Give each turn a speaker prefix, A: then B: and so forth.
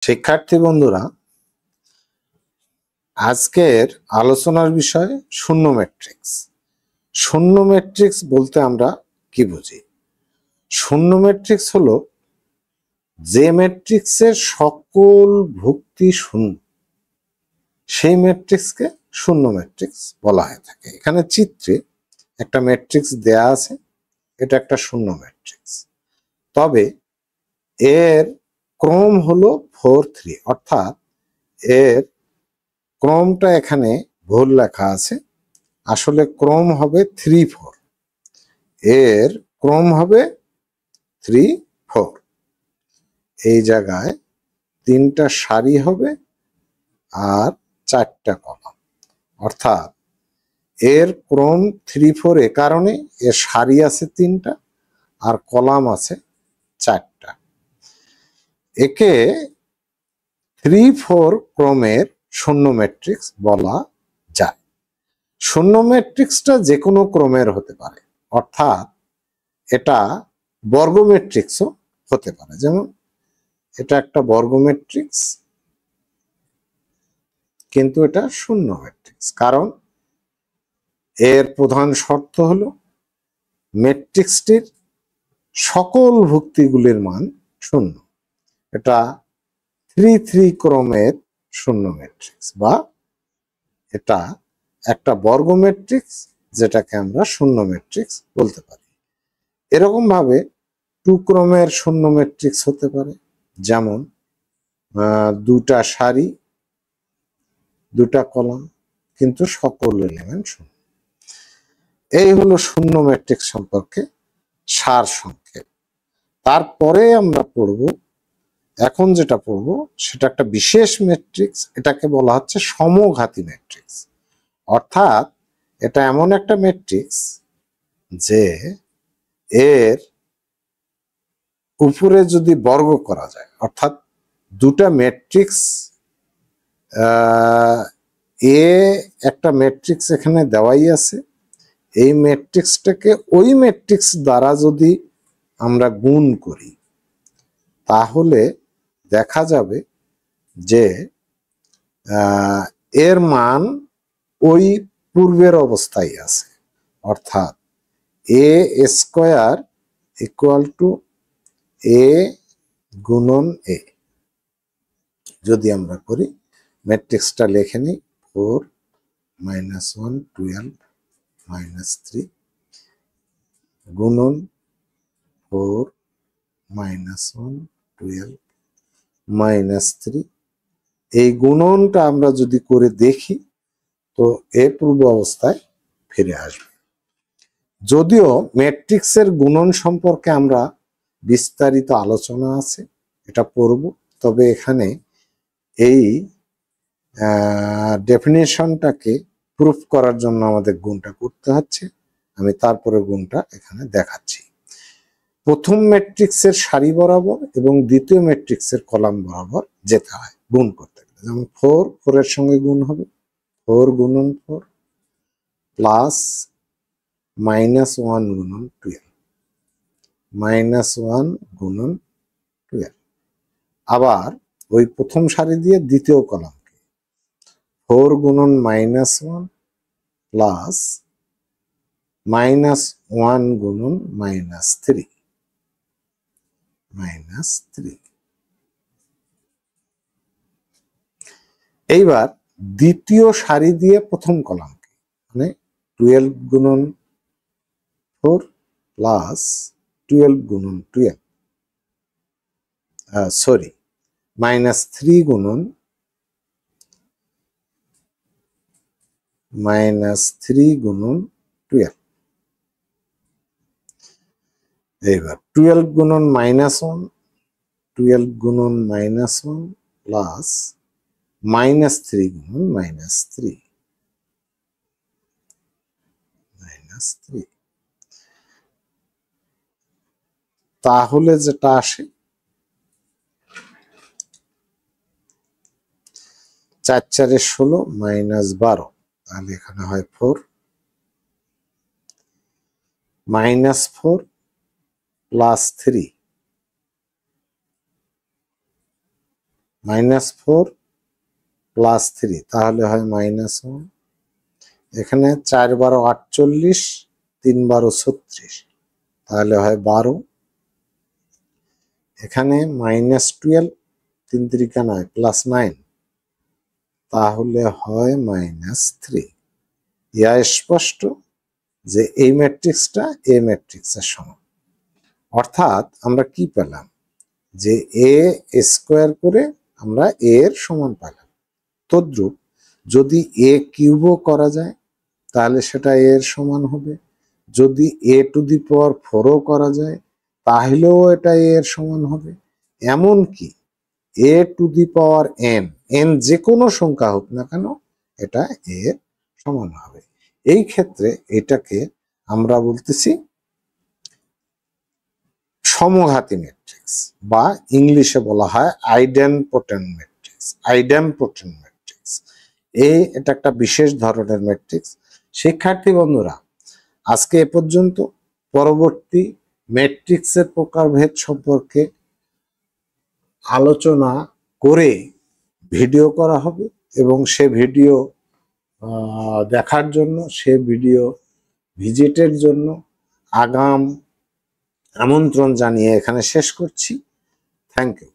A: শিক্ষার্থী বন্ধুরা, আজকের আলোচনার বিষয় শূন্য ম্যাট্রিক্স। শূন্য ম্যাট্রিক্স বলতে আমরা কি বুঝি? শূন্য ম্যাট্রিক্স হলো যে ম্যাট্রিক্সের সকল ভুক্তি শূন্য, সেই ম্যাট্রিক্সকে শূন্য ম্যাট্রিক্স বলা হয়ে থাকে। এখানে চিত্রে একটা ম্যাট্রিক্স দেয়া আছে, এটা একটা শূন্য ম্যাট্রিক্স। তবে এর ক্রম হলো 4-3, অর্থাৎ এর ক্রমটা এখানে ভুল লেখা আছে, আসলে ক্রম হবে 3-4। এর ক্রম হবে 3-4। এই জায়গায় 3টা সারি হবে আর 4টা কলাম, অর্থাৎ এর ক্রম 3-4 এ কারণে এর সারি আছে 3টা আর কলাম আছে 4টা। একে 3-4 ক্রমের শূন্য ম্যাট্রিক্স বলা যায়। শূন্য ম্যাট্রিক্সটা যে কোনো ক্রমের হতে পারে, অর্থাৎ এটা বর্গ ম্যাট্রিক্সও হতে পারে। যেমন এটা একটা বর্গ ম্যাট্রিক্স, কিন্তু এটা শূন্য ম্যাট্রিক্স, কারণ এর প্রধান শর্ত হলো ম্যাট্রিক্সটির সকল ভুক্তিগুলির মান শূন্য। এটা 3-3 ক্রমের শূন্য ম্যাট্রিক্স, বা এটা একটা বর্গ ম্যাট্রিক্স, যেটাকে আমরা শূন্য ম্যাট্রিক্স বলতে পারি। এরকম ভাবে 2 ক্রমের শূন্য ম্যাট্রিক্স হতে পারে, যেমন 2টা সারি 2টা কলাম, কিন্তু সকল এলিমেন্ট শূন্য। এই হলো শূন্য ম্যাট্রিক্স সম্পর্কে সার সংক্ষেপ। তারপরে আমরা পড়ব, এখন যেটা পড়ব সেটা একটা বিশেষ ম্যাট্রিক্স, এটাকে বলা হচ্ছে সমঘাতী ম্যাট্রিক্স। অর্থাৎ এটা এমন একটা ম্যাট্রিক্স যে এর উপরে যদি বর্গ করা যায়, অর্থাৎ দুটা ম্যাট্রিক্স, এ একটা ম্যাট্রিক্স এখানে দেওয়াই আছে, এই ম্যাট্রিক্সটাকে ওই ম্যাট্রিক্স দ্বারা যদি আমরা গুণ করি, তাহলে দেখা যাবে যে এর মান ওই পূর্বের অবস্থায় আছে, অর্থাৎ এ স্কোয়ার ইকুয়াল টু এ গুণন এ। যদি আমরা করি, ম্যাট্রিক্সটা লিখে নিই, 4 - 1 12 - 3 গুণন 4 - 1 12 - 3। এই গুণনটা আমরা যদি করে দেখি, তো এ পূর্ব অবস্থায় ফিরে আসবে। যদিও ম্যাট্রিক্সের গুণন সম্পর্কে আমরা বিস্তারিত আলোচনা আছে, এটা পড়ব, তবে এখানে এই ডেফিনেশনটাকে প্রুফ করার জন্য আমাদের গুণটা করতে হচ্ছে। আমি তারপরে গুণটা এখানে দেখাচ্ছি। প্রথম ম্যাট্রিক্সের সারি বরাবর এবং দ্বিতীয় ম্যাট্রিক্সের কলাম বরাবর যেতে হয় গুণ করতে গেলে। যেমন 4 এর সঙ্গে গুণ হবে 4 গুণন 4 প্লাস -1 গুণন 12 -1 গুণন 12। আবার ওই প্রথম সারি দিয়ে দ্বিতীয় কলামকে 4 গুণন -1 প্লাস -1 গুণন -3 -3। এইবার দ্বিতীয় সারি দিয়ে প্রথম কলামকে, মানে 12 গুণন 4 প্লাস 12 গুণন 12, সরি -3 গুণন -12। এইবার 12 গুণন -1 12 গুণন -1 প্লাস -3 গুণন -3 -3। তাহলে যেটা আসে 4 4 16 -12, তাহলে এখানে হয় 4 -4 প্লাস 3 -4 + 3 তাহলে হয় -1। এখানে 4 × 12 = 48, 3 × 12 = 36 তাহলে হয় 12। এখানে -12, 3 × 3 = 9 +9 তাহলে হয় -3। ইহা স্পষ্ট যে এই ম্যাট্রিক্সটা এ ম্যাট্রিক্সের সমান। অর্থাৎ আমরা কি পেলাম, যে এ স্কোয়ার করে আমরা এ এর সমান পেলাম। তদ্রূপ যদি এ কিউবও করা যায় তাহলে সেটা এ এর সমান হবে। যদি a⁴ও করা যায় তাহলেও এটা এ এর সমান হবে। এমনকি a⁴n, n যে কোনো সংখ্যা হোক না কেন এটা এ এর সমান হবে। এই ক্ষেত্রে এটাকে আমরা বলতেছি সমঘাতী ম্যাট্রিক্স, বা ইংলিশে বলা হয় আইডেম্পোটেন্ট ম্যাট্রিক্স। আইডেম্পোটেন্ট ম্যাট্রিক্স এটা একটা বিশেষ ধরনের ম্যাট্রিক্স। শিক্ষার্থী বন্ধুরা, আজকে এ পর্যন্ত। পরবর্তী ম্যাট্রিক্সের প্রকারভেদ সম্পর্কে আলোচনা করে ভিডিও করা হবে, এবং সে ভিডিও দেখার জন্য, সে ভিডিও ভিজিটের জন্য আগাম আমন্ত্রণ জানিয়ে এখানে শেষ করছি। Thank you.